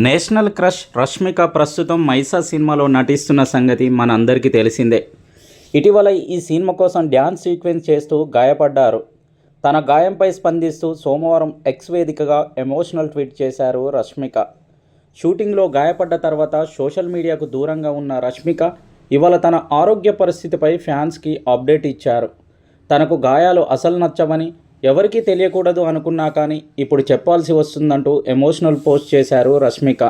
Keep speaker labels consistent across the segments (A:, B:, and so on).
A: National crush Rashmika ప్రస్తుతం మైసా సినిమాలో నటిస్తున్న సంగతి మనందరికీ తెలిసిందే. ఇటీవల ఈ సినిమా కోసం డ్యాన్స్ సీక్వెన్స్ చేస్తూ గాయపడ్డారు. తన గాయంపై స్పందిస్తూ సోమవారం ఎక్స్ వేదికగా ఎమోషనల్ ట్వీట్ చేశారు రష్మిక. షూటింగ్లో గాయపడ్డ తర్వాత సోషల్ మీడియాకు దూరంగా ఉన్న రష్మిక ఇవాళ తన ఆరోగ్య పరిస్థితిపై ఫ్యాన్స్కి అప్డేట్ ఇచ్చారు. తనకు గాయాలు అసలు నచ్చవని, ఎవరికీ తెలియకూడదు అనుకున్నా కానీ ఇప్పుడు చెప్పాల్సి వస్తుందంటూ ఎమోషనల్ పోస్ట్ చేశారు రష్మిక.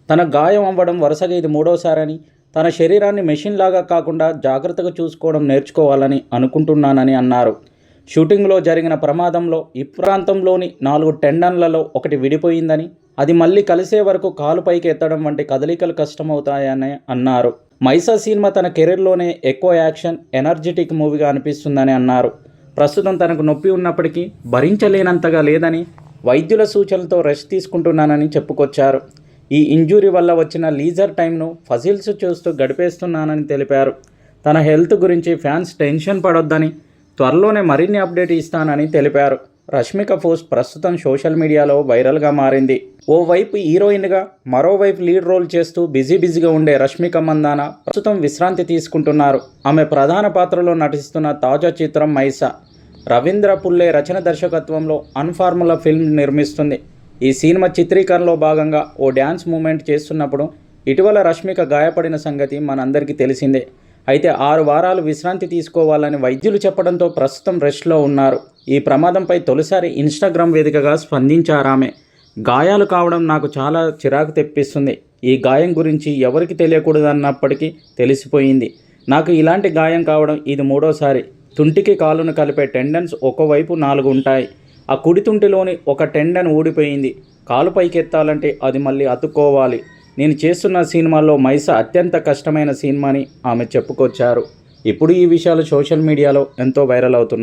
A: తన గాయం అవ్వడం వరుసగా ఇది మూడోసారని, తన శరీరాన్ని మెషిన్ లాగా కాకుండా జాగ్రత్తగా చూసుకోవడం నేర్చుకోవాలని అనుకుంటున్నానని అన్నారు. షూటింగ్లో జరిగిన ప్రమాదంలో ఈ ప్రాంతంలోని 4 టెండన్లలో ఒకటి విడిపోయిందని, అది మళ్ళీ కలిసే వరకు కాలు పైకి ఎత్తడం వంటి కదలికలు కష్టమవుతాయని అన్నారు. మైసా సినిమా తన కెరీర్లోనే ఎక్కువ యాక్షన్, ఎనర్జెటిక్ మూవీగా అనిపిస్తుందని అన్నారు. ప్రస్తుతం తనకు నొప్పి ఉన్నప్పటికీ భరించలేనంతగా లేదని, వైద్యుల సూచనలతో రెస్ట్ తీసుకుంటున్నానని చెప్పుకొచ్చారు. ఈ ఇంజురీ వల్ల వచ్చిన లీజర్ టైంను ఫజిల్స్ చూస్తూ గడిపేస్తున్నానని తెలిపారు. తన హెల్త్ గురించి ఫ్యాన్స్ టెన్షన్ పడొద్దని, త్వరలోనే మరిన్ని అప్డేట్ ఇస్తానని తెలిపారు. రష్మిక పోస్ట్ ప్రస్తుతం సోషల్ మీడియాలో వైరల్గా మారింది. ఓవైపు హీరోయిన్గా, మరోవైపు లీడ్ రోల్ చేస్తూ బిజీగా ఉండే రష్మిక మందాన ప్రస్తుతం విశ్రాంతి తీసుకుంటున్నారు. ఆమె ప్రధాన పాత్రలో నటిస్తున్న తాజా చిత్రం మైసా రవీంద్ర పుల్లే రచన దర్శకత్వంలో అన్ఫార్ములా ఫిల్మ్ నిర్మిస్తుంది. ఈ సినిమా చిత్రీకరణలో భాగంగా ఓ డ్యాన్స్ మూమెంట్ చేస్తున్నప్పుడు ఇటీవల రష్మిక గాయపడిన సంగతి మనందరికీ తెలిసిందే. అయితే 6 వారాలు విశ్రాంతి తీసుకోవాలని వైద్యులు చెప్పడంతో ప్రస్తుతం రెస్ట్లో ఉన్నారు. ఈ ప్రమాదంపై తొలిసారి ఇన్స్టాగ్రామ్ వేదికగా స్పందించారామె. గాయాలు కావడం నాకు చాలా చిరాకు తెప్పిస్తుంది. ఈ గాయం గురించి ఎవరికి తెలియకూడదన్నప్పటికీ తెలిసిపోయింది. నాకు ఇలాంటి గాయం కావడం ఇది మూడోసారి. తుంటికి కాలును కలిపే టెండన్స్ ఒకవైపు 4 ఉంటాయి. ఆ కుడి తుంటిలోని ఒక టెండన్ ఊడిపోయింది. కాలు పైకెత్తాలంటే అది మళ్ళీ అతుక్కోవాలి. నేను చేస్తున్న సినిమాల్లో మైసా అత్యంత కష్టమైన సినిమా అని ఆమె చెప్పుకొచ్చారు. ఇప్పుడు ఈ విషయాలు సోషల్ మీడియాలో ఎంతో వైరల్ అవుతున్నాయి.